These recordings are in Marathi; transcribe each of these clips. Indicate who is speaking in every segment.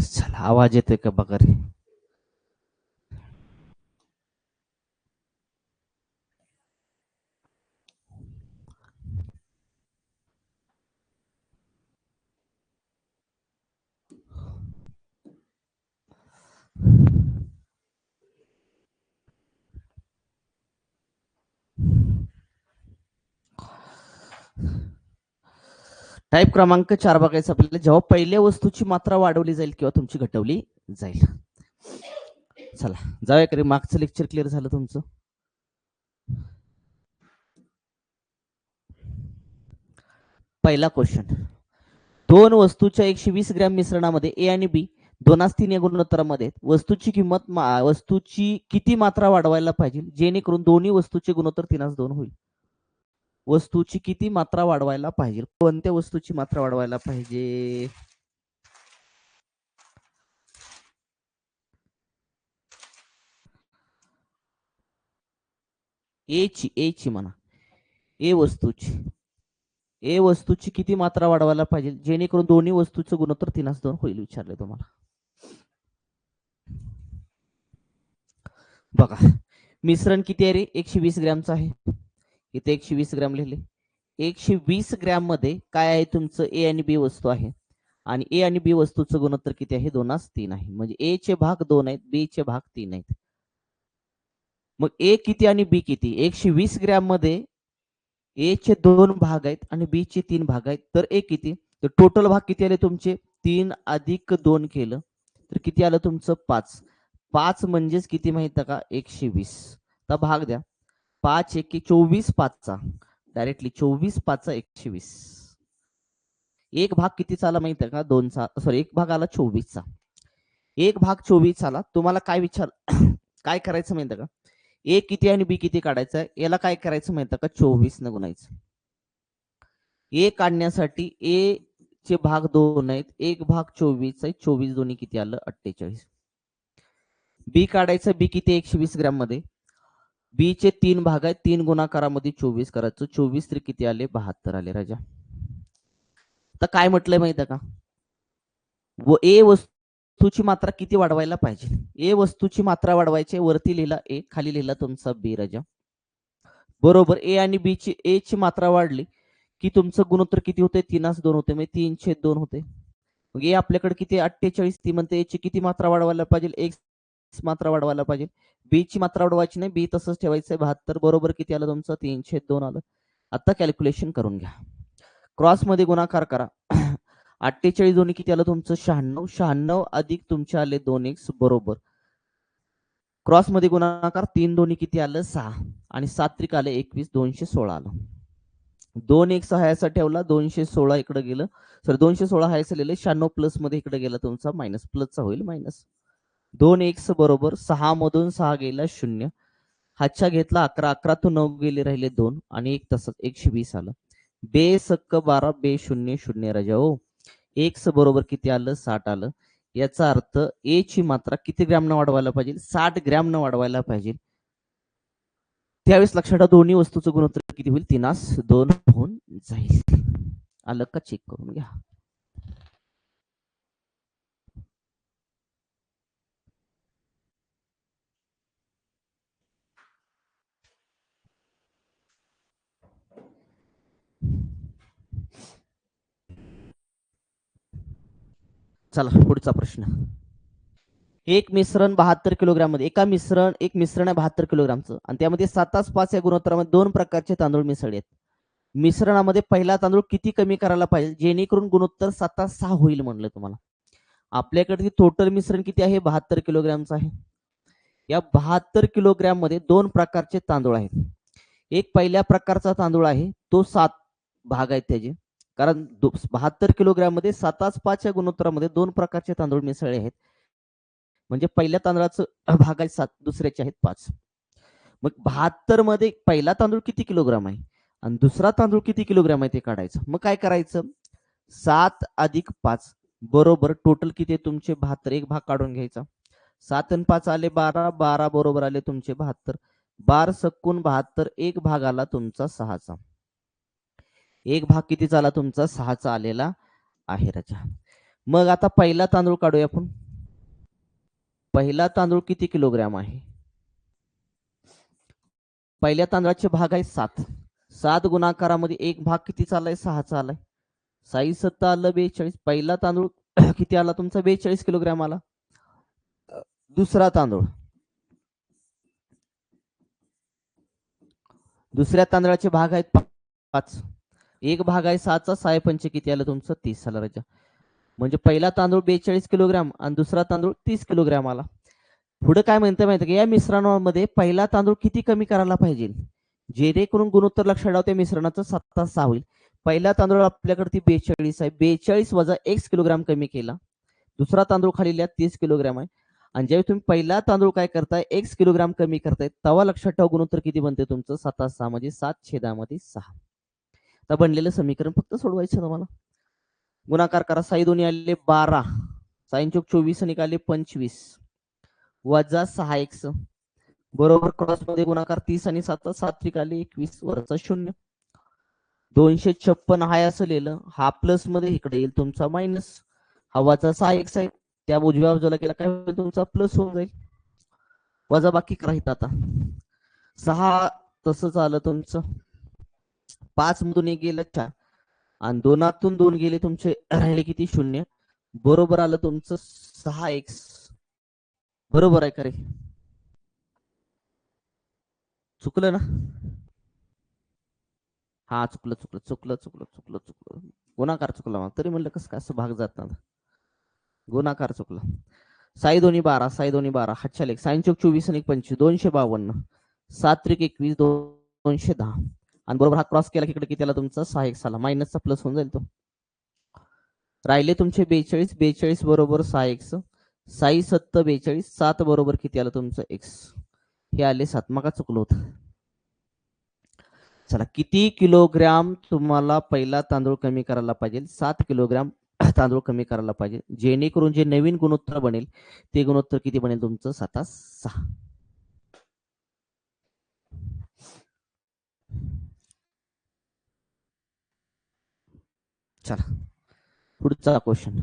Speaker 1: चला आवाज येतोय का बघा रे. टाईप क्रमांक 4 बघायचं आपल्याला. जेव्हा पहिल्या वस्तूची मात्रा वाढवली जाईल किंवा तुमची घटवली जाईल. चला जाऊया का रे, मागचं लेक्चर क्लिअर झालं तुमचं. पहिला क्वेश्चन, दोन वस्तूच्या 120 ग्रॅम मिश्रणामध्ये ए आणि बी 2:3 या गुणोत्तरामध्ये वस्तूची किंमत वस्तूची किती मात्रा वाढवायला पाहिजे जेणेकरून दोन्ही वस्तूचे गुणोत्तर 3:2 होईल. वस्तूची किती मात्रा वाढवायला पाहिजे, कोणत्या वस्तूची मात्रा वाढवायला पाहिजे? ए ची म्हणा, ए वस्तूची किती मात्रा वाढवायला पाहिजे जेणेकरून दोन्ही वस्तूचं गुणोत्तर 3:2 होईल विचारले तुम्हाला. बघा मिश्रण किती आहे रे, 120 ग्रॅमचं आहे. इथे 120 ग्रॅम लिहिले. 120 ग्रॅम मध्ये काय आहे तुमचं, ए आणि बी वस्तू आहे आणि ए आणि बी वस्तूचं गुणोत्तर किती आहे, 2:3 आहे. म्हणजे ए चे भाग 2 आहेत, बी चे भाग 3 आहेत. मग ए किती आणि बी किती? 120 ग्रॅम मध्ये ए चे 2 भाग आहेत आणि बी चे 3 भाग आहेत. तर ए किती, तर टोटल भाग किती आले तुमचे, 3 अधिक 2 केलं तर किती आलं तुमचं, 5. 5 म्हणजेच किती माहित का, 120. तर भाग द्या, 5 1 24, 5चा डायरेक्टली 24 5चा 120. एक भाग कितीचा आला माहित का, 2चा, सॉरी एक भाग आला 24चा. एक भाग 24 आला. तुम्हाला काय विचार काय करायचं माहिती का, ए किती आणि बी किती काढायचं, याला काय करायचं माहिती का, 24 न गुणायचं. ए काढण्यासाठी ए चे भाग 2 आहेत, एक भाग 24 आहे, 24 दोन्ही किती आलं, 48. बी काढायचं, बी किती 120 ग्रॅम मध्ये, बी चे 3 भाग आहेत, 3 गुणाकारामध्ये 24 करायचं, 24 तरी किती आले, 72 आले राजा. तर काय म्हटलंय माहिती का, व ए वस्तूची मात्रा किती वाढवायला पाहिजे, ए वस्तूची मात्रा वाढवायची, वरती लिहिला ए, खाली लिहिला तुमचा बी राजा. बरोबर, ए आणि बी ची, ए ची मात्रा वाढली की तुमचं गुणोत्तर किती होते, 3:2 होते, म्हणजे 3/2 होते. मग ए आपल्याकडे किती 48, ती म्हणते ए ची किती मात्रा वाढवायला पाहिजे, एक मात्रा वाढवायला पाहिजे. बी ची मात्रा वाढवायची नाही, बी तसंच ठेवायचंय 72. बरोबर किती आलं तुमचं, 3/2 आलं. आता कॅल्क्युलेशन करून घ्या, क्रॉस मध्ये गुणाकार करा. 48 दोन्ही किती आलं तुमचं, 96. 96 अधिक तुमचे आले 2x बरोबर, क्रॉस मध्ये गुणाकार, 3 दोन्ही किती आलं, 6 आणि 7 त्रिक आले 21, 216 आलं. 2x हायसा ठेवला, 216 इकडे गेलं, सर 216 हायसा लिहिले, 96 प्लस मध्ये इकडे गेला तुमचा मायनस, प्लसचा होईल मायनस. 2x बरोबर 6 मधून 6 गेला 0, हातच्या घेतला 11, 11 तू 9 गेले राहिले 2 आणि एक तसंच 120 आलं. बे सक्क 12, बे 0 0 राजा हो. एक्स बरोबर किती आलं, 60 आलं. याचा अर्थ ए ची मात्रा किती ग्रॅम न वाढवायला पाहिजे, 60 ग्रॅम न वाढवायला पाहिजे. त्यावेळेस लक्षात ठेवा दोन्ही वस्तूचं गुणोत्तर किती होईल, 3:2 होऊन जाईल. आलं का, चेक करून घ्या. चला पुढचा प्रश्न. एक मिश्रण 72 किलोग्राम मध्ये, एक मिश्रण आहे 72 किलोग्रामचं आणि त्यामध्ये 7:5 या गुणोत्तरामध्ये 2 प्रकारचे तांदूळ मिसळले आहेत. मिश्रणामध्ये पहिला तांदूळ किती कमी करायला पाहिजे जेणेकरून गुणोत्तर 7:6 होईल म्हणलं तुम्हाला. आपल्याकडे टोटल मिश्रण किती आहे, 72 किलोग्रामचं आहे. या 72 किलोग्राम मध्ये 2 प्रकारचे तांदूळ आहेत. एक पहिल्या प्रकारचा तांदूळ आहे, तो 7 भाग आहेत त्याचे, कारण 72 किलोग्राम मध्ये 7:5 या गुणोत्तरामध्ये 2 प्रकारचे तांदूळ मिसळले आहेत. म्हणजे पहिल्या तांदळाचं भाग आहे 7, दुसऱ्याचे आहेत 5. मग 72 मध्ये पहिला तांदूळ किती किलोग्राम आहे आणि दुसरा तांदूळ किती किलोग्राम आहे ते काढायचं. मग काय करायचं, 7 अधिक 5 बरोबर टोटल किती तुमचे 72, एक भाग काढून घ्यायचा. 7 आणि 5 आले 12, 12 बरोबर आले तुमचे 72. 12 सक्कून 72, एक भाग आला तुमचा 6चा. एक भाग किती झाला तुमचा, 6चा आलेला आहे राजा. मग आता पहिला तांदूळ काढूया आपण. पहिला तांदूळ किती किलोग्रॅम आहे? पहिल्या तांदळाचे भाग आहे 7. 7 गुणाकारामध्ये एक भाग किती चाललाय? 6चा आलाय. 6 7 आलं 42. पहिला तांदूळ किती आला तुमचा? 42 किलोग्रॅम आला. दुसरा तांदूळ, दुसऱ्या तांदळाचे भाग आहेत 5. एक भाग आहे 6चा, 6 पंच किती आलं तुमचं? 30 आला राजा. म्हणजे पहिला तांदूळ 42 किलोग्रॅम आणि दुसरा तांदूळ 30 किलोग्रॅम आला. पुढे काय म्हणते माहिती का? या मिश्रणामध्ये पहिला तांदूळ किती कमी करायला पाहिजे जेणेकरून गुणोत्तर लक्षात ठेवा त्या मिश्रणाचं 7-6 होईल. पहिला तांदूळ आपल्याकडे 42 आहे. 42 वजा x किलोग्राम कमी केला. दुसरा तांदूळ खाली लिहा 30 किलोग्राम आहे. आणि ज्यावेळी तुम्ही पहिला तांदूळ काय करताय? x किलोग्राम कमी करताय, तेव्हा लक्षात ठेवा गुणोत्तर किती बनते तुमचं? 7-6 म्हणजे 7/6. आता बनलेलं समीकरण फक्त सोडवायचं तुम्हाला. गुणाकार करा. 6 दोन्ही आले 12, 6 चौक 24 निकाले 25 वजा 6x बरोबर क्रॉस मध्ये गुणाकार 30 आणि 7 7 आले 21 वरचा 0. 256 हाय असं लिहिलं. हा प्लस मध्ये इकडे येईल तुमचा मायनस. हा वजा 6x आहे, त्या उजव्या बाजूला केला काय होईल तुमचा? प्लस होऊन जाईल. वजा बाकी राहील आता 6 तसंच आलं तुमचं. 5 मधून 1 गेलं 4 आणि 2तून 2 गेले तुमचे, राहिले किती? 0. बरोबर आलं तुमचं 6x. बरोबर आहे का रे? चुकलं ना? हा चुकलं चुकलं चुकलं चुकलं चुकलं चुकलं. गुणाकार चुकला, तरी म्हणलं कसं काय असं भाग जात ना. गुणाकार चुकला. 6 दोन्ही 12, 6 दोन्ही 12, हातच्या लेख 6 चौक 24 आणि 25 252, 7 त्रिक 21 210 आणि बरोबर हा क्रॉस केला की इकडे किती आला तुमचा? 6x आला. मायनसचा प्लस होऊन जाईल तो. राहिले तुमचे 42. 42 बरोबर 6x. 6 7 42. 7 बरोबर किती आलं तुमचं? x. हे आले 7. मग चुकलं होतं. चला, किती किलोग्राम तुम्हाला पहिला तांदूळ कमी करायला पाहिजे? 7 किलोग्राम तांदूळ कमी करायला पाहिजे, जेणेकरून जे नवीन गुणोत्तर बनेल ते गुणोत्तर किती बनेल तुमचं? 7-6. चला पुढचा क्वेश्चन.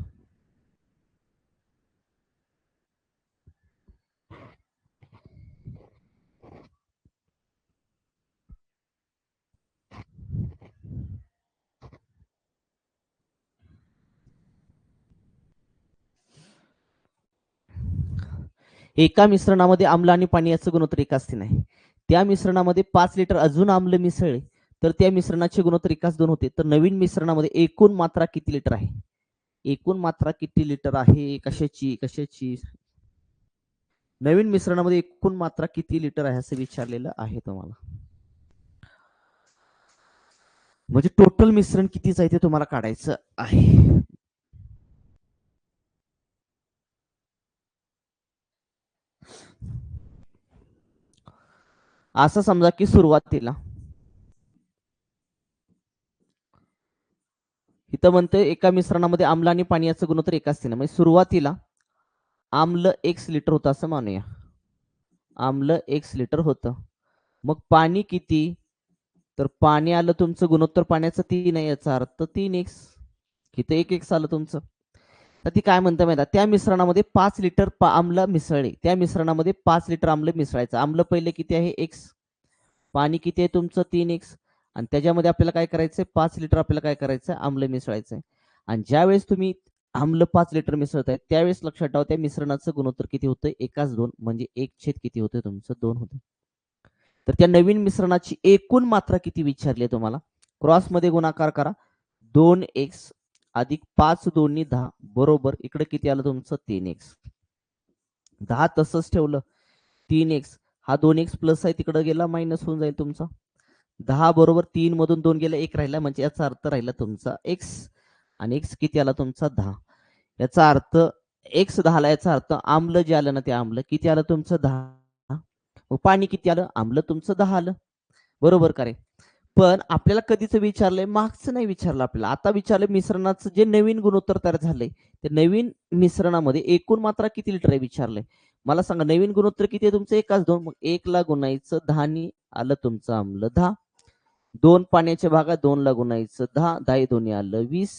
Speaker 1: एका मिश्रणामध्ये आम्ल आणि पाणी याचं गुणोत्तर एकाच नाही. त्या मिश्रणामध्ये 5 लिटर अजून आम्ल मिसळले तर त्या मिश्रणाचे गुणोत्तर 1:2 होते. तर नवीन मिश्रणामध्ये एकूण मात्रा किती लिटर आहे? एकूण मात्रा किती लिटर आहे? कशाची कशाची? नवीन मिश्रणामध्ये एकूण मात्रा किती लिटर आहे असं विचारलेलं आहे तुम्हाला. म्हणजे टोटल मिश्रण कितीच आहे ते तुम्हाला काढायचं आहे. असं समजा की सुरुवातीला इथं म्हणते एका मिश्रणामध्ये आम्ल आणि पाणी याचं गुणोत्तर एकाच नाही. म्हणजे सुरुवातीला आम्ल x लिटर होतं असं मानूया. आम्ल x लिटर होतं. मग पाणी किती? तर पाणी आलं तुमचं गुणोत्तर पाण्याचं 3 आहे, याचा अर्थ 3x. इथं 1x आलं तुमचं. तर ती काय म्हणते माहिती? त्या मिश्रणामध्ये 5 लिटर आम्ल मिसळले. त्या मिश्रणामध्ये 5 लिटर आम्ल मिसळायचं. आम्ल पहिले किती आहे? x. पाणी किती आहे तुमचं? 3x. आणि त्याच्यामध्ये आपल्याला काय करायचंय? 5 लिटर आपल्याला काय करायचंय? आम्ल मिसळायचंय. आणि ज्यावेळेस तुम्ही आम्ल 5 लिटर मिसळताय त्यावेळेस लक्षात ठेवा त्या मिश्रणाचं गुणोत्तर किती होतं? 1:2 म्हणजे 1 किती होते तुमचं? 2 होते. तर त्या नवीन मिश्रणाची एकूण मात्रा किती विचारली आहे तुम्हाला? क्रॉस मध्ये गुणाकार करा. 2x अधिक 5 2 10 बरोबर इकडे किती आलं तुमचं? 3x. 10 तसंच ठेवलं. 3x हा 2x प्लस आहे तिकडे गेला मायनस होऊन जाईल तुमचा. 10 बरोबर 3 मधून 2 गेला 1 राहिला म्हणजे याचा अर्थ राहिला तुमचा x. आणि x किती आला तुमचा? 10. याचा अर्थ x 10 ला, याचा अर्थ आम्ल जे आलं ना ते आम्ल किती आलं तुमचं? 10. पाणी किती आलं? आम्ल तुमचं 10 आलं. बरोबर का रे? पण आपल्याला कधीच विचारलंय? मागचं नाही विचारलं आपल्याला. आता विचारलं मिश्रणाचं जे नवीन गुणोत्तर तयार झालंय ते नवीन मिश्रणामध्ये एकूण मात्रा किती लिटर आहे विचारलंय. मला सांगा नवीन गुणोत्तर किती आहे तुमचं? 1:2. मग 1 ला गुणायचं 10 आलं तुमचं आम्ल 10. 2 पाण्याच्या भागात 2 ला गुणायचं 10. 10 दोन्ही आलं 20.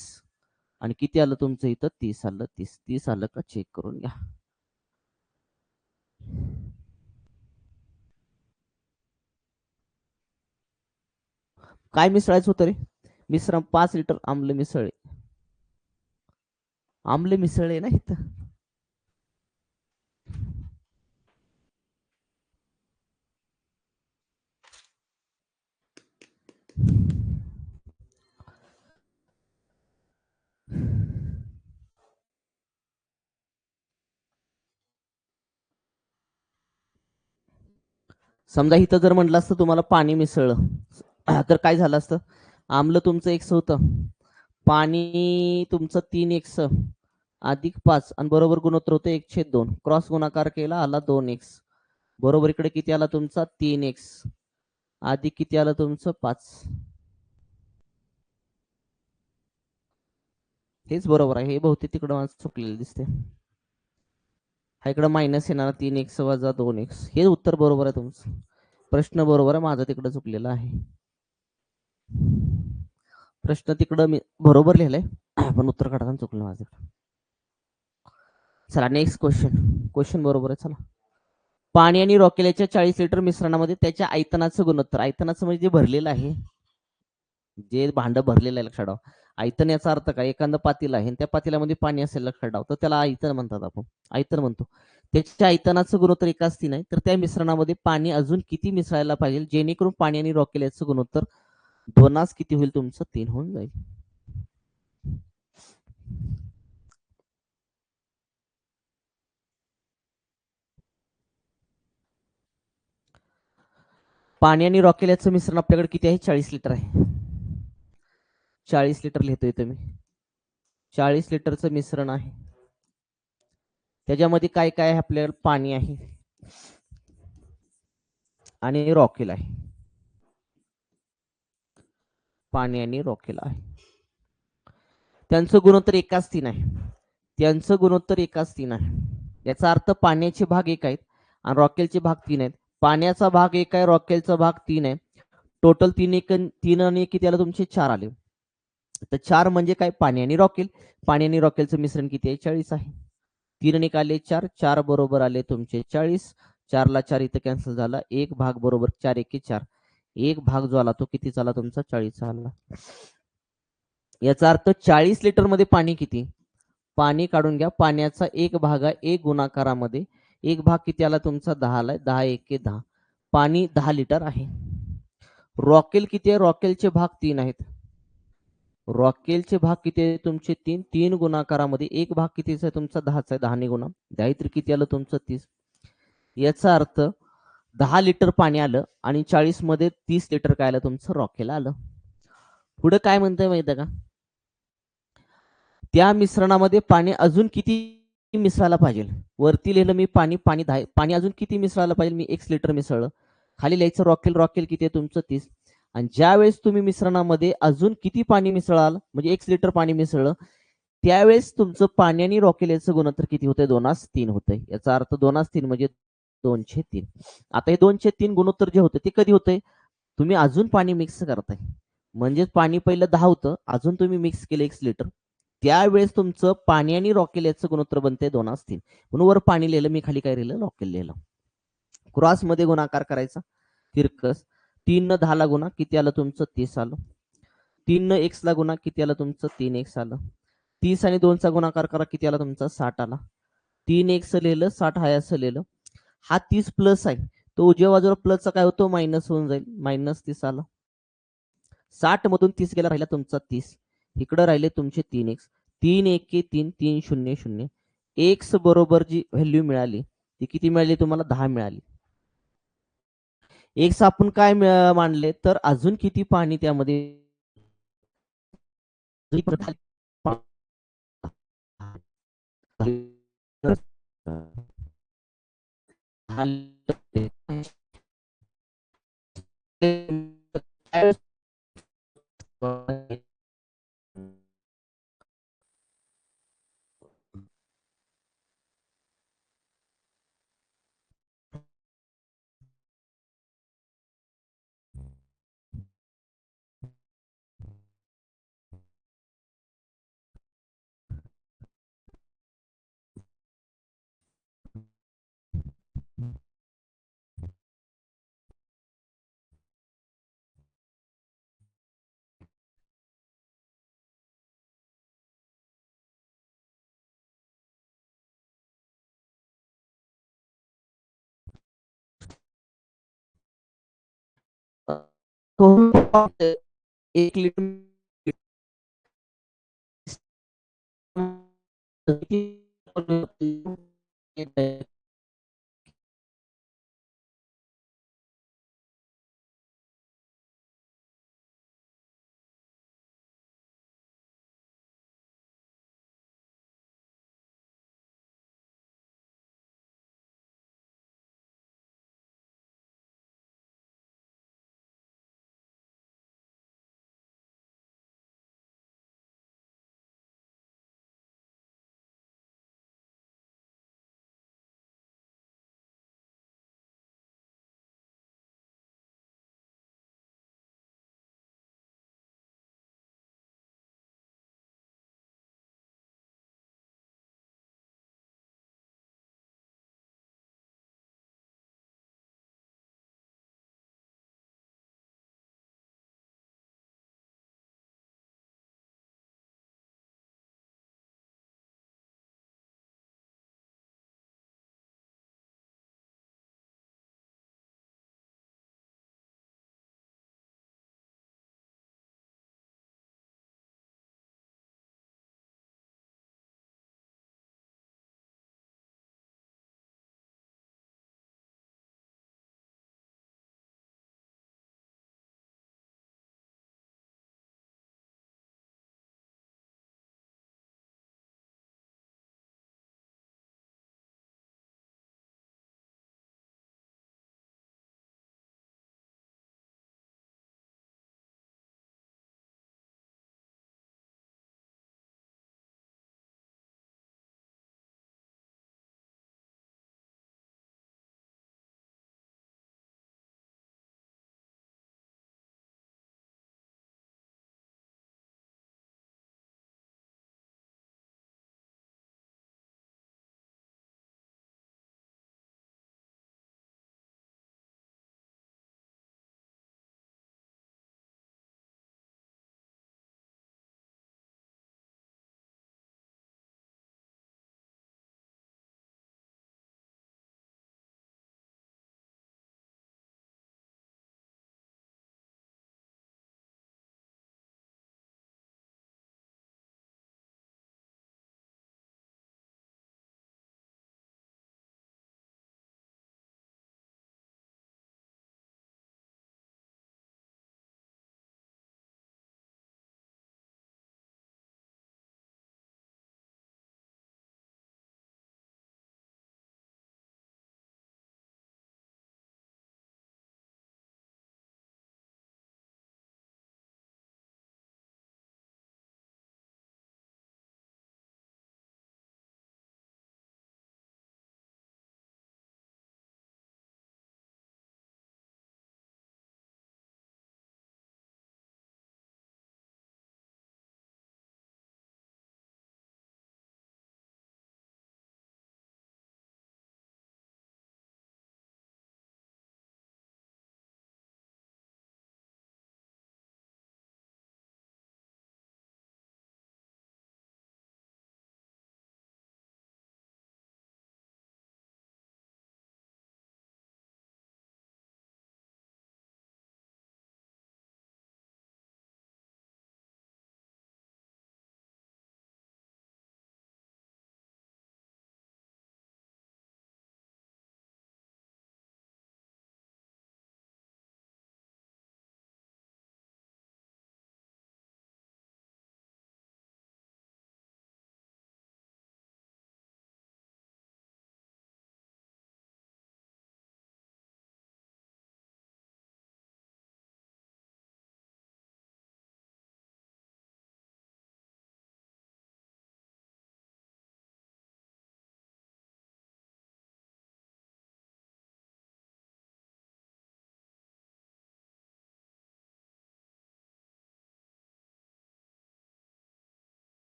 Speaker 1: आणि किती आलं तुमचं इथं 30 आलं. 30 आलं का चेक करून घ्या. काय मिसळायचं होतं रे? मिश्रण 5 लिटर आम्ल मिसळले. आम्ल मिसळले ना इथं. समजा इथं जर म्हटलं असतं तुम्हाला पाणी मिसळलं तर काय झालं असतं? आम्ल तुमचं x होतं, पाणी तुमचं 3x अधिक 5 आणि बरोबर गुणोत्तर होतं 1/2. क्रॉस गुणाकार केला आला 2x. बरोबर इकडे किती आला तुमचा 3x अधिक किती आलं तुमचं 5. हेच बरोबर आहे. हे बहुतेक तिकडं माझं चुकलेलं दिसते. हा इकडं मायनस येणार 3x वजा 2x. हे उत्तर बरोबर आहे तुमचं. प्रश्न बरोबर आहे, माझं तिकडं चुकलेलं आहे. प्रश्न तिकडं मी बरोबर लिहिलंय पण उत्तर काढताना चुकलं माझं. चला नेक्स्ट क्वेश्चन बरोबर आहे. चला, पाणी आणि रॉकेलच्या 40 लिटर मिश्रणामध्ये त्याच्या आयतनाचं गुणोत्तर. आयतनाचं म्हणजे जे भरलेलं आहे, जे भांड भरलेलं आहे लक्षात ठेवा. आयतन याचा अर्थ काय? एखादं पातेलं आहे त्या पातेल्यामध्ये पाणी असेल लक्षात ठेवा, तर त्याला आयतन म्हणतात. आपण आयतन म्हणतो. त्याच्या आयतनाचं गुणोत्तर एकाच 3 आहे. तर त्या मिश्रणामध्ये पाणी अजून किती मिसळायला पाहिजे जेणेकरून पाणी आणि रॉकेल याचं गुणोत्तर 2 किती होईल तुमचं 3 होऊन जाईल. पाणी आणि रॉकेल याचं मिश्रण आपल्याकडे किती आहे? 40 लिटर आहे. 40 लिटर लिहितोय तुम्ही. 40 लिटरचं मिश्रण आहे. त्याच्यामध्ये काय काय आहे? आपल्याला पाणी आहे आणि रॉकेल आहे. पाणी आणि रॉकेल आहे. त्यांचं गुणोत्तर एकाच 3 आहे. त्यांचं गुणोत्तर एकाच 3 आहे. याचा अर्थ पाण्याचे भाग 1 आहेत आणि रॉकेलचे भाग 3 आहेत. पाण्याचा भाग 1 आहे, रॉकेलचा भाग 3 आहे. टोटल 3 आणि किती आलं तुमचे 4 आले. तर 4 म्हणजे काय? पाणी आणि रॉकेल. पाणी आणि रॉकेलचं मिश्रण किती आहे? 40 आहे. 3 आणि आले 4. 4 बरोबर आले तुमचे 40. 4 ला 4 इथं कॅन्सल झाला. एक भाग बरोबर 4 एके 4. एक भाग जो आला तो किती आला तुमचा? 40 आला. याचा अर्थ 40 लिटर मध्ये पाणी किती? पाणी काढून घ्या. पाण्याचा एक भाग आहे 1 गुणाकारामध्ये. एक भाग किती आला तुमचा? 10 आलाय. 10 एके 10. पाणी 10 लिटर आहे. रॉकेल किती आहे? रॉकेलचे भाग 3 आहेत. रॉकेलचे भाग किती आहे तुमचे? 3. 3 गुणाकारामध्ये एक भाग कितीचा आहे तुमचा? 10चा आहे. 10 ने गुणा. 10 तर किती आलं तुमचं? 30. याचा अर्थ 10 लिटर पाणी आलं आणि 40 मध्ये 30 लिटर काय आलं तुमचं? रॉकेल आलं. पुढे काय म्हणतंय माहिती आहे का? त्या मिश्रणामध्ये पाणी अजून किती मिसळायला पाहिजे? वरती लिहिलं मी पाणी 10. पाणी अजून किती मिसळायला पाहिजे? मी x लिटर मिसळलं. खाली लिहायचं रॉकेल किती आहे तुमचं? 30. आणि ज्या वेळेस तुम्ही मिश्रणामध्ये अजून किती पाणी मिसळाल म्हणजे x लिटर पाणी मिसळलं, त्यावेळेस तुमचं पाणी आणि रॉकेल याचं गुणोत्तर किती होतंय? 2:3 होतंय. याचा अर्थ 2:3 म्हणजे 2/3. आता हे 2/3 गुणोत्तर जे होतं ते कधी होतंय? तुम्ही अजून पाणी मिक्स करताय. म्हणजे पाणी पहिलं 10 होतं, अजून तुम्ही मिक्स केलं x लिटर. त्यावेळेस तुमचं पाणी आणि रॉकेल याचं गुणोत्तर बनते 2:3. म्हणून वर पाणी लिहिलं मी, खाली काय लिहिलं? रॉकेल लिहिलं. क्रॉस मध्ये गुणाकार करायचा. तिरकस 3 न 10 ला गुणा किती आलं तुमचं? 30 आलं. 3 न x ला गुणा किती आलं तुमचं? 3x आलं. 30 आणि 2 चा गुणाकार करा किती आला तुमचा? 60 आला. 3x लिहिलं, 60 आहे असं लिहिलं. हा 30 प्लस आहे, तो उजव्या बाजूला प्लसचा काय होतो? मायनस होऊन जाईल. -30 आला. 60 मधून 30 गेला, राहिला तुमचा 30. इकडे राहिले तुमचे 3x. 3 एके 3, 3 शून्य 0. x बरोबर जी व्हॅल्यू मिळाली ती किती मिळाली तुम्हाला? 10 मिळाली. x आपण काय मानले तर अजून किती पाणी त्यामध्ये एक लिटर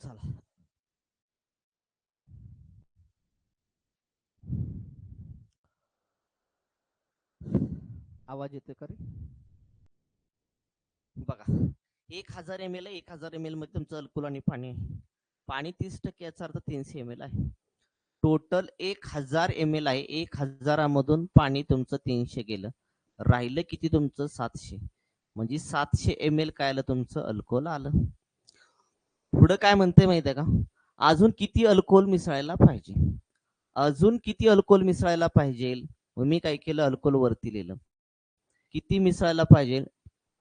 Speaker 1: चला आवाज येते का रे? बघा 1000 ml 1000 ml मध्ये तुमचं अल्कोहोल आणि पाणी आहे. पाणी 30% याचा अर्थ 300 ml आहे. टोटल 1000 ml आहे. 1000मधून पाणी तुमचं 300 गेलं, राहिलं किती तुमचं 700. म्हणजे 700 ml काय आलं तुमचं अल्कोहोल आलं. पुढं काय म्हणते माहिती आहे का, अजून किती अल्कोहोल मिसळायला पाहिजे, अजून किती अल्कोहोल मिसळायला पाहिजे. मग मी काय केलं, अल्कोहोल वरती लिहिलं, किती मिसळायला पाहिजे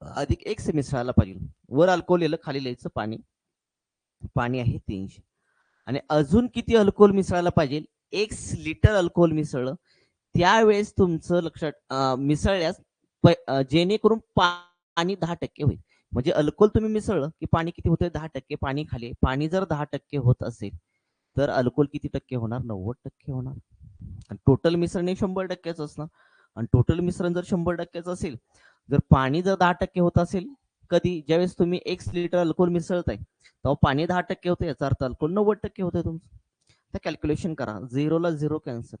Speaker 1: अधिक एक्स मिसळायला पाहिजे. वर अल्कोहोल लिहिलं, खाली लिहायचं पाणी. पाणी आहे 300 आणि अजून किती अल्कोहोल मिसळायला पाहिजे, एक्स लिटर अल्कोहोल मिसळलं त्यावेळेस तुमचं लक्षात मिसळल्यास जेणेकरून पाणी 10% होईल. म्हणजे अल्कोहोल तुम्ही मिसळलं की पाणी किती होतं, 10% पाणी खाली. पाणी जर 10% होत असेल तर अल्कोहोल किती टक्के होणार, 90% होणार. आणि टोटल मिश्रण हे 100%च असणार. आणि टोटल मिश्रण जर 100%च असेल, जर पाणी जर 10% होत असेल, कधी ज्यावेळेस तुम्ही 1 लिटर अल्कोहोल मिसळताय तेव्हा पाणी 10% होतं, याचा अर्थ अल्कोहोल 90% होतं तुमचं. तर कॅल्क्युलेशन करा, 0 ला 0 कॅन्सल,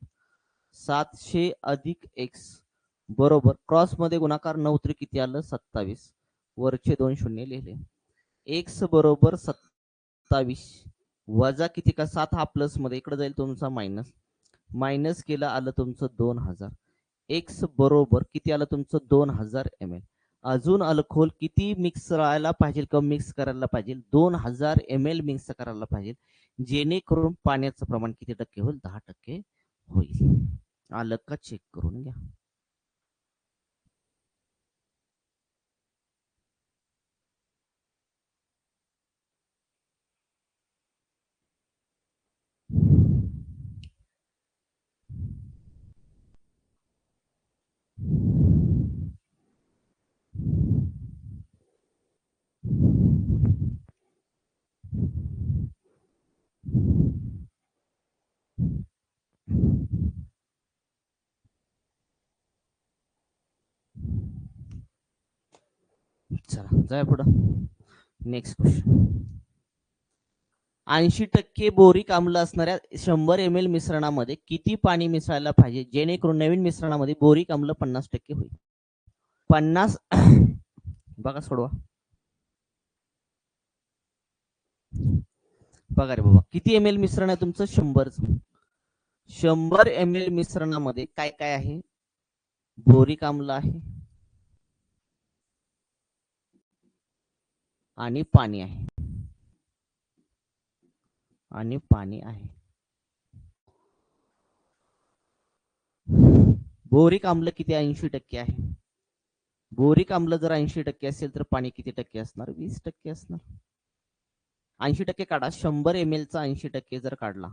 Speaker 1: 700 अधिक एक्स बरोबर क्रॉस मध्ये गुणाकार 9 तरी किती आलं 27, वरचे 2 शून्य लिहिले. एक्स बरोबर 27 वजा किती का 7, हा प्लस मध्ये इकडे जाईल तुमचा मायनस, मायनस केलं आलं तुमचं 2000. एक्स बरोबर किती आलं तुमचं 2000 ml. अजून अल्कोहोल किती मिक्स करायला पाहिजे किंवा मिक्स करायला पाहिजे, 2000 ml मिक्स करायला पाहिजे, जेणेकरून पाण्याचं प्रमाण किती टक्के होईल, 10% होईल. आलं का चेक करून घ्या. चला जाय पुढं. Next question. 80% बोरिक आम्ल असणाऱ्या 100 ml मिश्रणामध्ये किती पाणी मिसळायला पाहिजे, जेणेकरून नवीन मिश्रणामध्ये बोरिक आम्ल 50% होईल. 50 बघा सोडवा. बघा रे बाबा, किती ml मिश्रण आहे तुमचं, 100च. 100 ml मिश्रणामध्ये काय काय आहे, बोरिक आम्ल आहे आणि पाणी आहे, आणि पाणी आहे. बोरिक आम्ल किती, 80% आहे. बोरिक आम्ल जर 80% असेल तर पाणी किती टक्के असणार, 20% असणार. 80% काढा, 100 ml चा 80% जर काढला,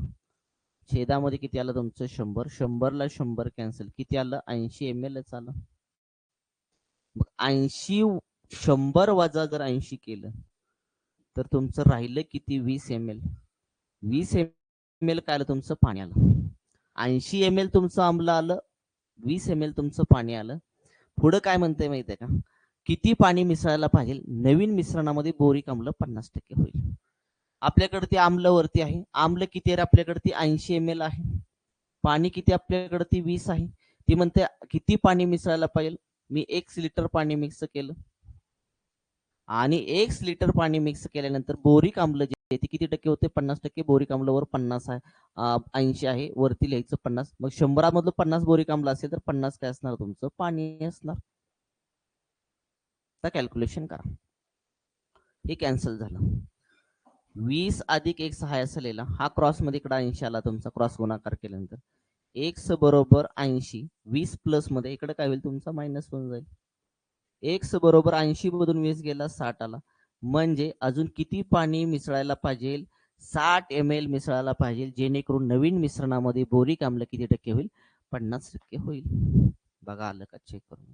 Speaker 1: छेदामध्ये किती आलं तुमचं 100, 100 ला 100 कॅन्सल, किती आलं 80 ml आलं. मग 80 100 वजा जर 80 केलं तर तुमचं राहिलं किती, 20 ml. 20 ml काय आलं तुमचं, पाणी आलं. 80 ml तुमचं आम्ल आलं, 20 ml तुमचं पाणी आलं. पुढं काय म्हणते माहिती आहे का, किती पाणी मिसळायला पाहिजे, नवीन मिश्रणामध्ये बोरिक आम्ल 50% होईल. आपल्याकडे ती आम्ल वरती आहे, आम्ल किती आहे आपल्याकडे, ती 80 ml आहे. पाणी किती आपल्याकडे, ती 20 आहे. ती म्हणते किती पाणी मिसळायला पाहिजे, मी 1 लिटर पाणी मिक्स केलं, आणि 1 लिटर पाणी मिक्स केल्यानंतर बोरिक आम्ल जे आहे ते किती टक्के होते, 50%. बोरिक आम्ल वर 50 आहे, 80 आहे, वरती लिहायचं 50. मग 100 मधलं 50 बोरिक आम्ल असेल तर 50 काय असणार तुमचं, पाणी असणार. आता कॅल्क्युलेशन करा, हे कॅन्सल झालं. 20 अधिक एक्स हा असलेला, हा क्रॉस मध्ये इकडे 80 आला तुमचा, क्रॉस गुणाकार केल्यानंतर एक्स बरोबर 80, 20 प्लस मध्ये इकडे काय होईल तुमचा, मायनस होऊन जाईल. एक्स बरोबर 80 मधून 20 गेला 60 आला. म्हणजे अजून किती पाणी मिसळायला पाहिजे, 60 ml मिसळायला पाहिजे, जेणेकरून नवीन मिश्रणामध्ये बोरिक आम्ल किती टक्के होईल, 50% होईल. बघा आलं का, चेक करून.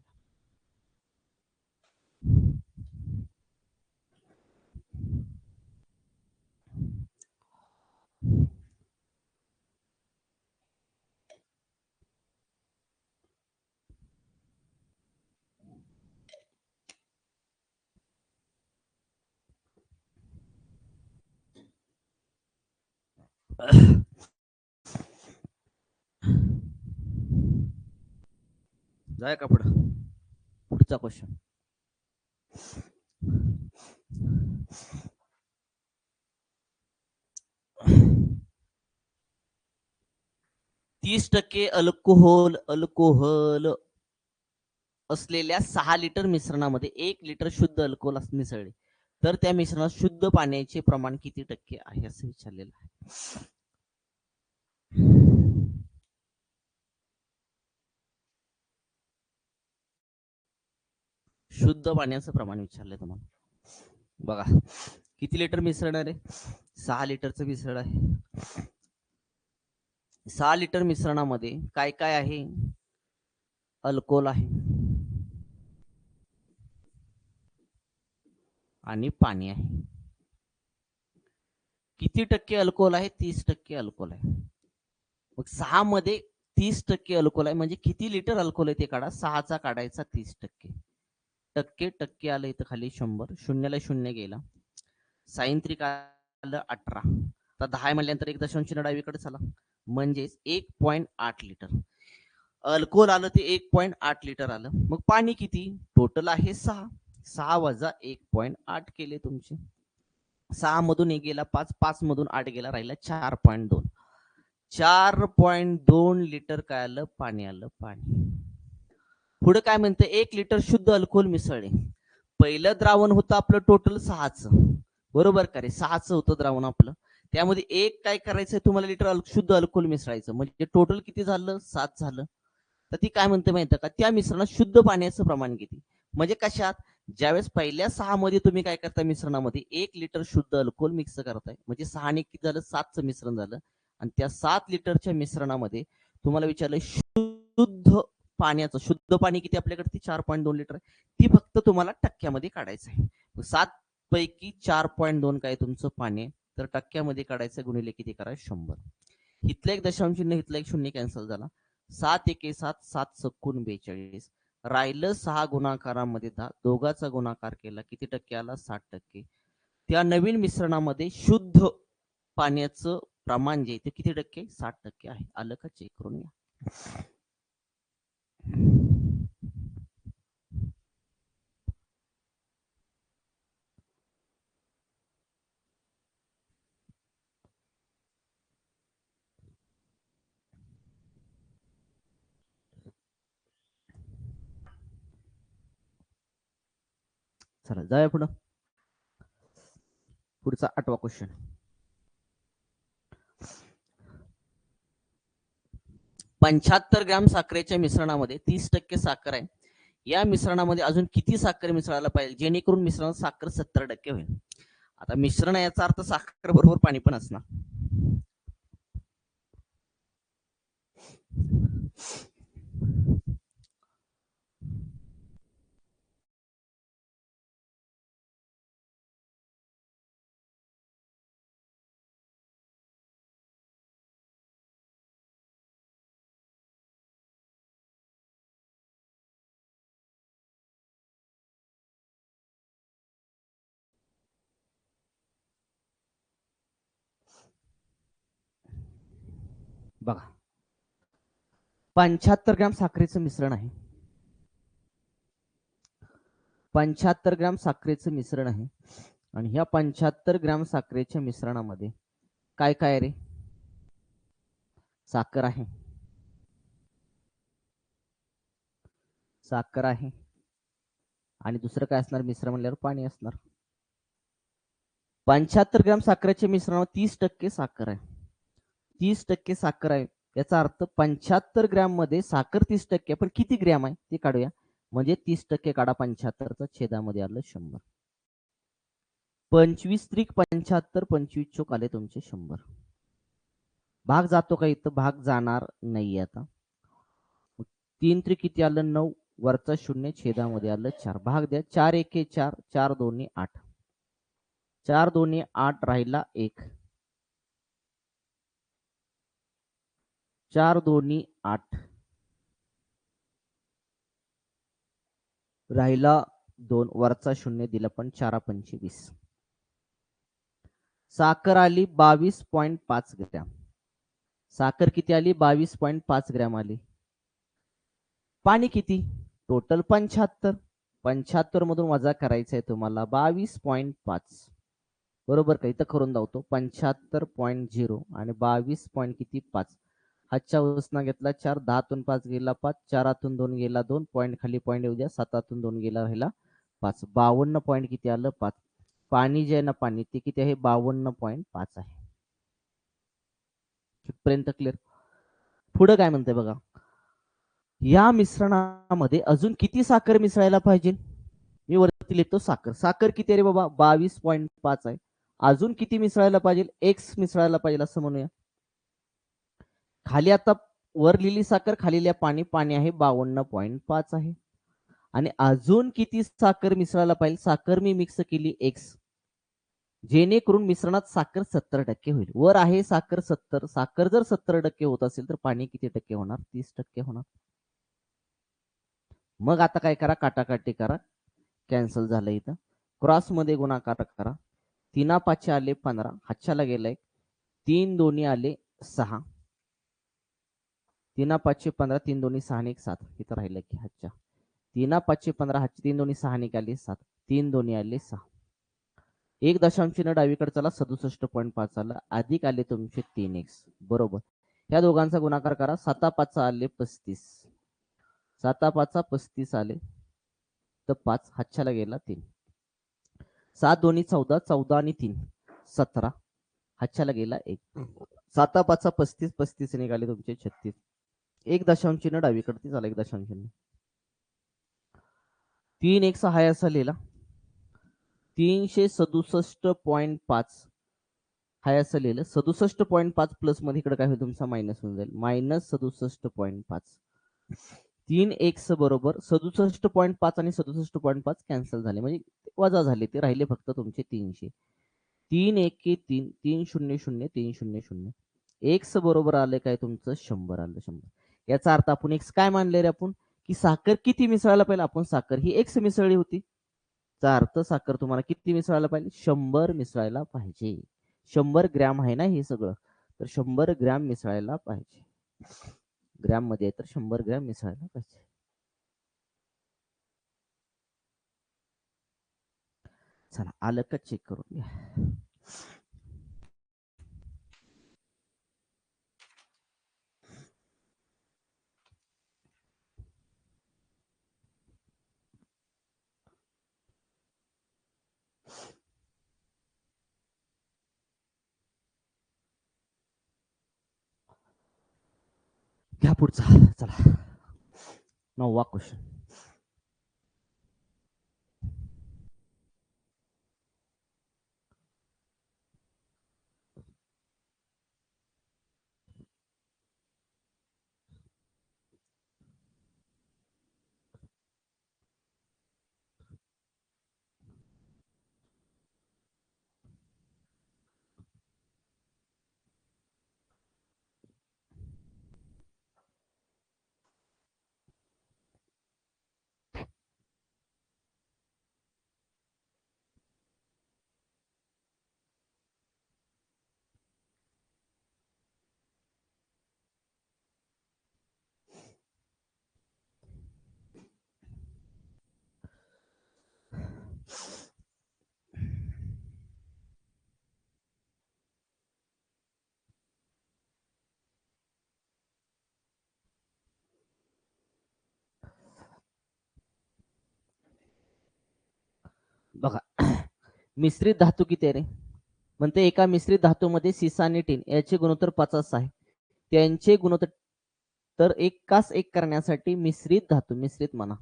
Speaker 1: जाय का पुढचा क्वेश्चन. तीस टक्के अल्कोहोल असलेल्या 6 लिटर मिश्रणामध्ये 1 लिटर शुद्ध अल्कोहोल मिसळले तर त्या मिश्रणात शुद्ध पाण्याचे प्रमाण किती टक्के आहे असं विचारलेलं आहे. शुद्ध पाण्याचं प्रमाण विचारलंय तुम्हाला. बघा किती लिटर मिश्रण आहे? 6 लिटरचं मिश्रण आहे. 6 लिटर मिश्रणामध्ये काय काय आहे? अल्कोहोल आहे आणि पाणी आहे. किती टक्के अल्कोहोल आहे? 30% अल्कोहोल आहे. मग 6 मध्ये 30% अल्कोहोल आहे म्हणजे किती लिटर अल्कोहोल आहे ते काढा. 6चा काढायचा 30%. टक्के टक्के आलं इथं खाली 100, शून्याला शून्य गेला. सायंत्रिक आलं 18. तर 10 म्हणल्यानंतर 1 डावीकडे चला म्हणजेच 1.8 लिटर अल्कोहोल आलं ते 1.8 लिटर आलं. मग पाणी किती? टोटल आहे 6. 6 वजा 1.8 केले तुमचे. 6 मधून 1 गेला 5, 5 मधून 8 गेला राहिला 4.2. 4.2 लिटर काय आलं? पाणी आलं. पाणी. पुढे काय म्हणतं? 1 लिटर शुद्ध अल्कोहोल मिसळले. पहिलं द्रावण होतं आपलं टोटल 6चं, बरोबर का रे? 6चं होतं द्रावण आपलं. त्यामध्ये एक काय करायचं तुम्हाला लिटर शुद्ध अल्कोहोल मिसळायचं म्हणजे टोटल किती झालं? 7 झालं. तर ती काय म्हणते माहिती का? त्या मिश्रणात शुद्ध पाण्याचं प्रमाण किती? म्हणजे कशात? ज्यावेळेस पहिल्या 6 मध्ये तुम्ही काय करता मिश्रणामध्ये 1 लिटर शुद्ध अल्कोहोल मिक्स करताय म्हणजे 6 ने किती झालं? 7चं मिश्रण झालं. आणि त्या 7 लिटरच्या मिश्रणामध्ये तुम्हाला विचारलं शुद्ध पाण्याचं, शुद्ध पाणी किती आपल्याकडे? ती 4.2 लिटर आहे. ती फक्त तुम्हाला टक्क्यामध्ये काढायचं आहे. 7 पैकी 4.2 काय तुमचं पाणी, तर टक्क्यामध्ये काढायचं गुणिले किती करा? 100. इथलं 1 दशांश चिन्ह, इथलं 1 शून्य कॅन्सल झाला. 7 एके 7, 7 सक्कून 42. राहिलं 6 गुणाकारामध्ये 10. दोघाचा गुणाकार केला किती टक्के आला? 60%. त्या नवीन मिश्रणामध्ये शुद्ध पाण्याचं प्रमाण जे ते किती टक्के? 60% आहे. आलं का? चेक करून घ्या. चला जाऊया पुढं. पुढचा 8वा क्वेश्चन. 75 ग्रॅम साखरेच्या मिश्रणामध्ये 30% साखर आहे. या मिश्रणामध्ये अजून किती साखर मिसळायला पाहिजे जेणेकरून मिश्रणात साखर 70% होईल? आता मिश्रण याचा अर्थ साखर बरोबर पाणी पण असणार. बघा 75 ग्रॅम साखरेचं मिश्रण आहे. 75 ग्रॅम साखरेचं मिश्रण आहे आणि ह्या 75 ग्रॅम साखरेच्या मिश्रणामध्ये काय काय रे? साखर आहे, साखर आहे आणि दुसरं काय असणार? मिश्रण म्हणल्यावर पाणी असणार. 75 ग्रॅम साखरेच्या मिश्रणावर 30% साखर आहे. 30% साखर आहे याचा अर्थ 75 ग्रॅम मध्ये साखर 30%, पण किती ग्रॅम आहे ते काढूया. म्हणजे 30% काढा 75चा, छेदामध्ये आलं 100. 25 त्रिक 75, 25 चोक आले तुमचे 100. भाग जातो का इथं? भाग जाणार नाही. आता 3 त्रिक किती आलं? 9, वरचा 0, छेदामध्ये आलं 4. भाग द्या. 4 एके 4, 4 दोन्ही 8, 4 दोन्ही 8 राहिला 1, 4 दोन्ही 8 राहिला 2, वरचा 0 दिला पण 4 25. साखर आली 22.5 ग्रॅम. साखर किती आली? 22.5 ग्रॅम आली. पाणी किती? टोटल 75. 75 मधून वजा करायचं आहे तुम्हाला 22.5. बरोबर का? इथं करून दावतो 75.0 आणि 22 पॉईंट किती 5. हातच्या उसना घेतला 4, 10तून 5 गेला 5, 4तून 2 गेला 2, पॉईंट खाली पॉईंट येऊ द्या, 7तून 2 गेला राहिला 5. 52 पॉईंट किती आलं? 5. पाणी जे आहे ना पाणी ते किती आहे? 52.5 आहे. इथपर्यंत क्लिअर? पुढे काय म्हणते बघा, या मिश्रणामध्ये अजून किती साखर मिसळायला पाहिजे? मी वरती लिहितो साखर. साखर किती रे बाबा? 22.5 आहे. अजून किती मिसळायला पाहिजे? एक्स मिसळायला पाहिजे असं म्हणूया. खाली आता वर लिहिली साखर, खाली लिहा पाणी. पाणी आहे 52.5 आहे. आणि अजून किती साखर मिसळायला पाहिजे? साखर मी मिक्स केली एक्स, जेणेकरून मिश्रणात साखर 70% होईल. वर आहे साखर 70. साखर जर 70% होत असेल तर पाणी किती टक्के होणार? 30% होणार. मग आता काय करा? काटाकाटी करा. कॅन्सल झालं इथं. क्रॉस मध्ये गुणाकार करा. 3 5 आले 15, हातच्याला गेलाय 3 दोन्ही आले 6. 3 5 15, 3 दोन्ही 6 आणि 1 7. इथं राहिलं की हातच्या 3 5 15, हातचे 3 दोन्ही 6 निघाले 7, 3 दोन्ही आले 6. 1 दशांश चिन्ह डावीकडे चला 67.5 आलं, अधिक आले तुमचे 3x. बरोबर. या दोघांचा गुणाकार करा. 7 5 आले 35, 7 5 35 आले तर 5, हातच्याला गेला 3. 7 दोन्ही 14, 14 आणि 3 17, हातच्याला गेला 1. 7 5 35, 35 निघाले तुमचे 36. 1 दशांश चिन्ह डावीकडे झाला 1 दशांश चिन्ह. 3x हा असा लिहिला 367.5 हाय असं लिहिलं. 67.5 प्लस मध्ये इकडे काय होईल तुमचा मायनस होऊन जाईल. -67.5. 3x बरोबर 67.5 आणि 67.5 कॅन्सल झाले, म्हणजे वजा झाले. ते राहिले फक्त तुमचे 300. 3 1 3, 3 0 0 3 0 0. एक्स बरोबर आले काय तुमचं 100 आलं. 100. याचा अर्थ आपण एक्स काय मानले रे आपण? की साखर किती मिसळायला पाहिजे? आपण साखर ही एक्स मिसळली होती. चा अर्थ साखर तुम्हाला किती मिसळायला पाहिजे? 100 मिसळायला पाहिजे. 100 ग्रॅम आहे ना हे सगळं, तर 100 ग्रॅम मिसळायला पाहिजे. ग्रॅम मध्ये तर 100 ग्रॅम मिसळायला पाहिजे. चला आलं का चेक करून घ्या. घ्या पुढचा. चला 9वा क्वेश्चन. बघा मिश्रित धातू किती आहे रे? म्हणते एका मिश्रित धातूमध्ये सीसा आणि टीन याचे गुणोत्तर 50 आहे. त्यांचे गुणोत्तर तर एकास एक करण्यासाठी मिश्रित धातू, मिश्रित म्हणा,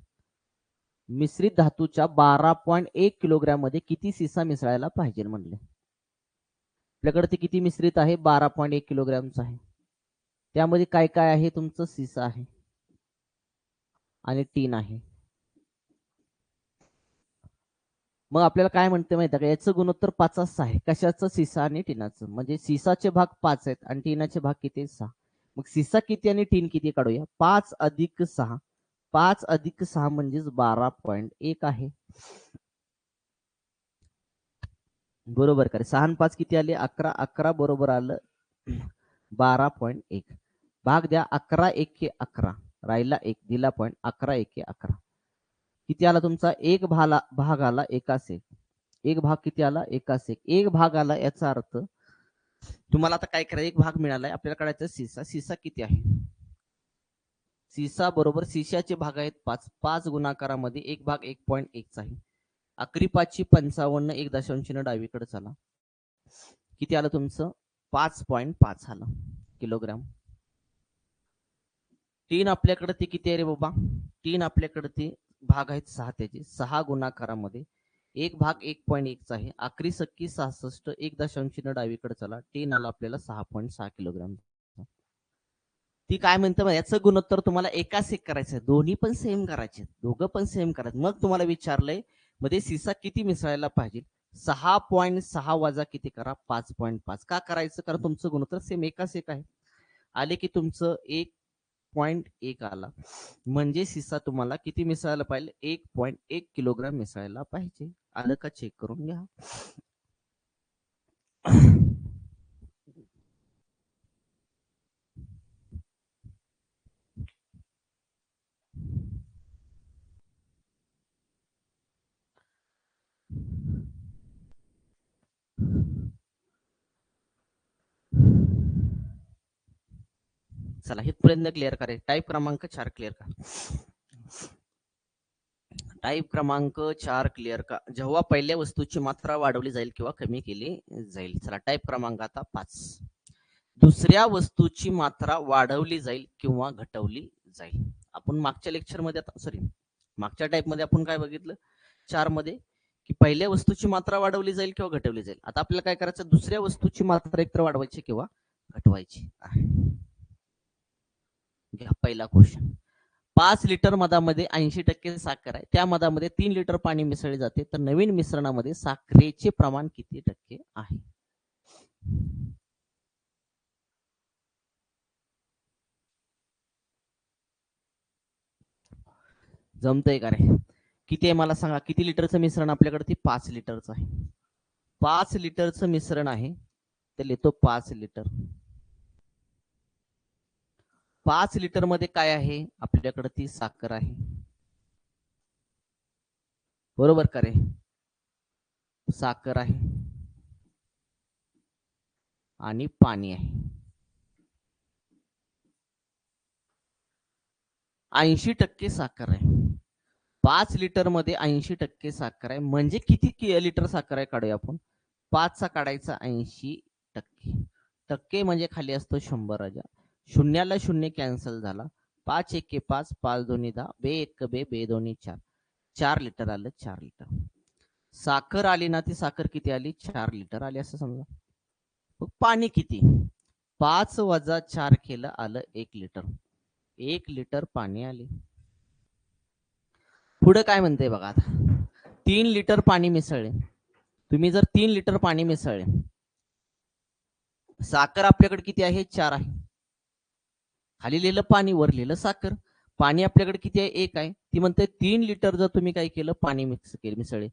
Speaker 1: मिश्रित धातूच्या 12.1 किलोग्रॅम मध्ये किती सीसा मिसळायला पाहिजे म्हणले. आपल्याकडे ते किती मिश्रित आहे? 12.1 किलोग्रॅमचा आहे. त्यामध्ये काय काय आहे? तुमचं सीसा आहे आणि टीन आहे. मग आपल्याला काय म्हणते माहिती आहे का? याचं गुणोत्तर 50 आहे. कशाचं? सीसा आणि टिनाचं. म्हणजे सीसाचे भाग 5 आहेत आणि टिनाचे भाग किती? 6. मग सीसा किती आणि टीन किती काढूया. 5 अधिक 6, 5 अधिक 6 म्हणजेच 12.1 आहे. बरोबर करे. 6 आणि 5 किती आले? 11. 11 बरोबर आलं 12.1. भाग द्या. 11 एके 11. राहिला 1. दिला पॉईंट. 11 एके 11. किती आला तुमचा? एक भाग आला एकास एक. एक भाग किती आला? एकास एक. एक भाग आला याचा अर्थ तुम्हाला आता काय करायचं? एक भाग मिळालाय. आपल्याला काढायचा सीसा. सीसा किती आहे? सीसा बरोबर सीसाचे भाग आहेत 5. 5 गुणाकारामध्ये एक भाग 1.1 चा आहे. 11 5 55. 1 दशांशाने डावीकडे चला. किती आलं तुमचं? 5.5 आलं किलोग्राम. 3 आपल्याकडे ते किती आहे रे बाबा? 3 आपल्याकडे ते भाग आहेत 6 त्याचे. 6 गुणाकारामध्ये एक भाग 1.1 चा आहे. 11 सक्की 66. 1 दशांशाने डावीकडे चला. 3 आला आपल्याला 6.6 किलोग्राम. ती काय म्हणते मग याचं गुणोत्तर तुम्हाला एकाच एक करायचं आहे. दोन्ही पण सेम करायचे. दोघं पण सेम करायचं. मग तुम्हाला विचारलंय मध्ये सीसा किती मिसळायला पाहिजे? 6.6 वजा किती करा? 5.5. का करायचं? कारण तुमचं गुणोत्तर सेम एकाच एक आहे. आले की तुमचं 1.1 आला. म्हणजे सीसा तुम्हाला किती मिसळायला पाहिजे? 1.1 किलोग्राम मिसळायला पाहिजे. आलं का? चेक करून घ्या. चला इथपर्यंत क्लिअर करा. टाईप क्रमांक 4 क्लिअर करा. टाईप क्रमांक 4 क्लिअर का? जेव्हा पहिल्या वस्तूची मात्रा वाढवली जाईल किंवा कमी केली जाईल. चला टाईप क्रमांक आता 5. दुसऱ्या वस्तूची मात्रा वाढवली जाईल किंवा घटवली जाईल. आपण मागच्या लेक्चरमध्ये आता सॉरी मागच्या टाईप मध्ये आपण काय बघितलं? 4 मध्ये की पहिल्या वस्तूची मात्रा वाढवली जाईल किंवा घटवली जाईल. आता आपल्याला काय करायचं? दुसऱ्या वस्तूची मात्रा एकतर वाढवायची किंवा घटवायची. घ्या पहिला क्वेश्चन. 5 लिटर मधामध्ये 80% साखर आहे. त्या मधामध्ये 3 लिटर पाणी मिसळले जाते. तर नवीन मिश्रणामध्ये साखरेचे प्रमाण किती टक्के आहे? जमतंय का रे? किती आहे मला सांगा? किती लिटरचं मिश्रण आपल्याकडे? ते 5 लिटरचं आहे. 5 लिटरचं मिश्रण आहे. तर लिहितो 5 लिटर. 5 लिटर मध्ये काय आहे? आपल्याकडे ती साखर आहे. बरोबर का रे? साखर आहे आणि पाणी आहे. 80% साखर आहे. 5 लिटर मध्ये 80% साखर आहे. म्हणजे किती लिटर साखर आहे? काढूया आपण. 5 चा काढायचा 80%. टक्के म्हणजे खाली असतो 100 राजा. शून्याला शून्य कॅन्सल झाला. 5 एके 5, 5 दोन्ही 10, बे एक बे, बे दोन्ही 4. 4 लिटर आलं. 4 लिटर साखर आली ना. ती साखर किती आली? 4 लिटर आली असं समजा. मग पाणी किती? 5 वजा 4 केलं आलं 1 लिटर. 1 लिटर पाणी आले. पुढे काय म्हणते बघा आता. 3 लिटर पाणी मिसळले. तुम्ही जर 3 लिटर पाणी मिसळले, साखर आपल्याकडे किती आहे? 4 आहे. खाली लिहिलं पाणी, वर लिहिलं साखर. पाणी आपल्याकडे किती आहे? 1 आहे. ती म्हणते 3 लिटर जर तुम्ही काय केलं? पाणी मिक्स केले, मिसळले,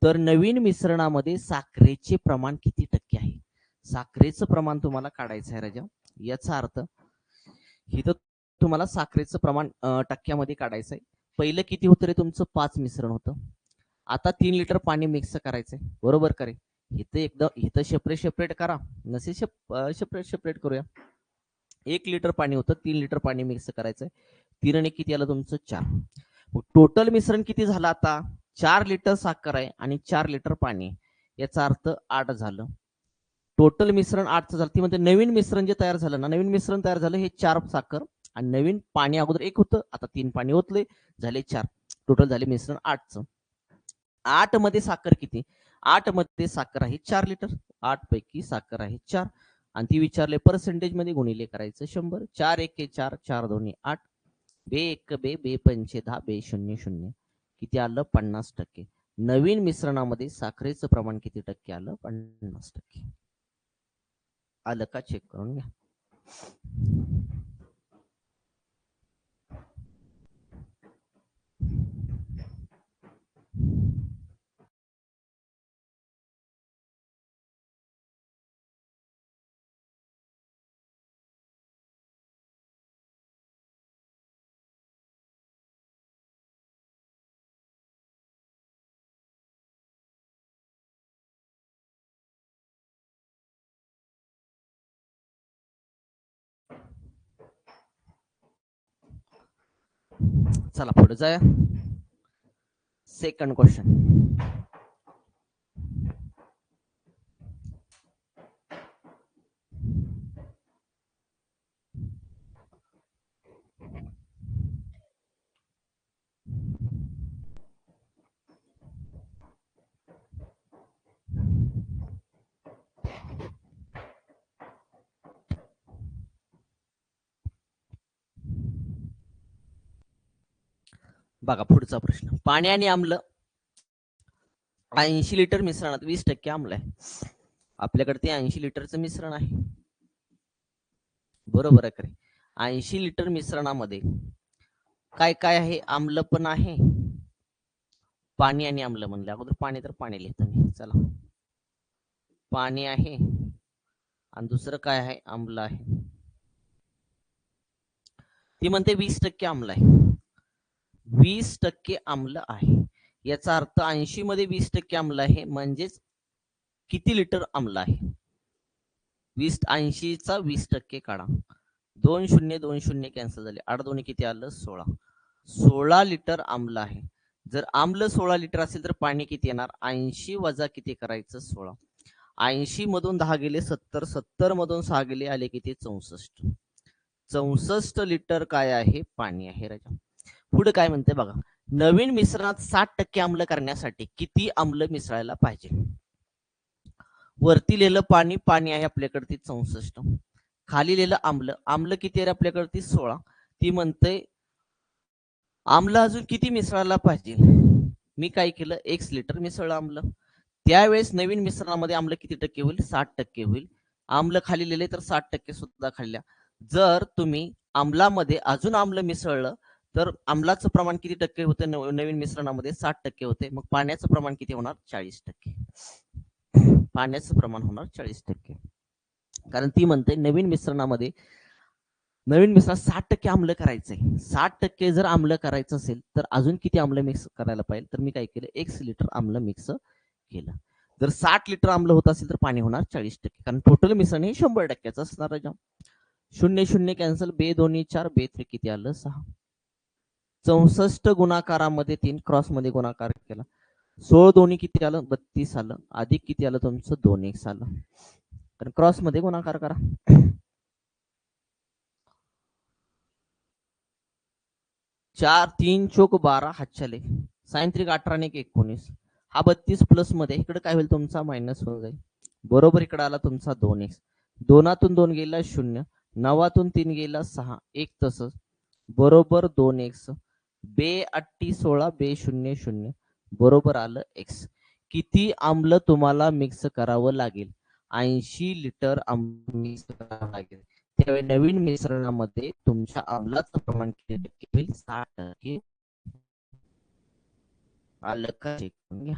Speaker 1: तर नवीन मिश्रणामध्ये साखरेचे प्रमाण किती टक्के आहे? साखरेचं प्रमाण तुम्हाला काढायचं आहे राजा. याचा अर्थ इथं तुम्हाला साखरेचं प्रमाण टक्क्यामध्ये काढायचं आहे. पहिलं किती होतं रे तुमचं? 5 मिश्रण होतं. आता 3 लिटर पाणी मिक्स करायचंय. बरोबर करे? इथं एकदम इथं सेपरेट सेपरेट करा. नसे सेपरेट सेपरेट करूया. 1 लिटर पाणी होतं. 3 लिटर पाणी मिक्स करायचंय. 3 आणि किती आलं तुमचं? 4. टोटल मिश्रण किती झालं आता? 4 लिटर साखर आहे आणि 4 लिटर पाणी. याचा अर्थ 8 झालं. टोटल मिश्रण 8 झालं. ती म्हणते नवीन मिश्रण जे तयार झालं ना, नवीन मिश्रण तयार झालं हे 4 साखर आणि नवीन पाणी अगोदर 1 होतं. आता 3 पाणी ओतले, झाले 4. टोटल झाले मिश्रण 8चं. 8 मध्ये साखर किती? 8 मध्ये साखर आहे 4 लिटर. 8 पैकी साखर आहे 4 आणि ती विचारले पर्सेंटेज मध्ये गुणिले करायचं 100. 4 एके 4, 4 दोन्ही 8, बे एक बे, बे पंचे 10, बे शून्य शून्य. किती आलं? 50%. नवीन मिश्रणामध्ये साखरेचं प्रमाण किती टक्के आलं? 50%. आलं का? चेक करून घ्या. चला पुढे जाऊया. Second question. बघा पुढचा प्रश्न. पाणी आणि आम्ल 80 लिटर मिश्रणात 20% आम्ल आहे. आपल्याकडे ते 80 लिटरचं मिश्रण आहे, बरोबर आहे का? 80 लिटर मिश्रणामध्ये काय काय आहे? आम्ल पण आहे. पाणी आणि आम्ल म्हणलं, अगोदर पाणी तर पाणी लिहितो मी. चला, पाणी आहे आणि दुसरं काय आहे? आम्ल आहे. ती म्हणते 20% आम्ल आहे. 20% आम्ल आहे, याचा अर्थ 80 मध्ये 20% आम्ल आहे, म्हणजेच किती लिटर आम्ल आहे? 80 चा 20% काढा. 2 शून्य 2 शून्य कॅन्सल झाले. 8 दोन्ही किती आलं? 16. 16 लिटर आम्ल आहे. जर आम्ल 16 लिटर असेल तर पाणी किती येणार? 80 वजा किती करायचं? 16. 80 मधून 10 गेले 70, 70 मधून 6 गेले, आले किती? 64. 64 लिटर काय आहे? पाणी आहे राजा. पुढे काय म्हणते बघा. नवीन मिश्रणात 60% आम्ल करण्यासाठी किती आम्ल मिसळायला पाहिजे? वरती लिहिलं पाणी, पाणी आहे आपल्याकडे ती 64. खाली लिहिलं आम्ल, आम्ल किती आहे आपल्याकडे ती 16. ती म्हणते आम्ल अजून किती मिसळायला पाहिजे? मी काय केलं? X लिटर मिसळलं आम्ल. त्यावेळेस नवीन मिश्रणामध्ये आम्ल किती टक्के होईल? 60% होईल. आम्ल खाली लिहिले तर 60% सुद्धा खाल्ल्या. जर तुम्ही आम्लामध्ये अजून आम्ल मिसळलं तर आम्लाचं प्रमाण किती टक्के होतं? नवीन मिश्रणामध्ये 60% होते. मग पाण्याचं प्रमाण किती होणार? 40%. पाण्याचं प्रमाण होणार 40%. कारण ती म्हणते नवीन मिश्रणात 60% आम्ल करायचंय. 60% जर आम्ल करायचं असेल तर अजून किती आम्ल मिक्स करायला पाहिजे? तर मी काय केलं? 1 लिटर आम्ल मिक्स केलं. जर 60 लिटर आम्ल होत असेल तर पाणी होणार 40%. कारण टोटल मिश्रण हे 100%चं असणार आहे. 0 0 कॅन्सल, 2 2 4, 2 3 किती आलं? 6. 64 गुणाकारामध्ये 3, क्रॉस मध्ये गुणाकार केला. 16 दोन्ही किती आलं? 32 आलं. अधिक किती आलं तुमचं? 2 1 आलं. कारण क्रॉस मध्ये गुणाकार करा. 4 3 चोक 12 हातच्याले. साइन 18 1 19. हा 32 प्लस मध्ये इकडे काय होईल तुमचा? मायनस होऊन जाईल. बरोबर इकडे आला तुमचा 2x. 2तून 2 गेला 0. 9तून 3 गेला 6. 1 तसंच. बरोबर 2x. 2 8 16, 2 0 0. बरोबर आलं x. किती आम्ल तुम्हाला मिक्स करावं लागेल? 80 लिटर आम्ल मिक्स करावं लागेल. त्यावेळी नवीन मिश्रणामध्ये तुमच्या आम्लाचं प्रमाण किती टक्के होईल? 60%. आलं का? चेक करून घ्या.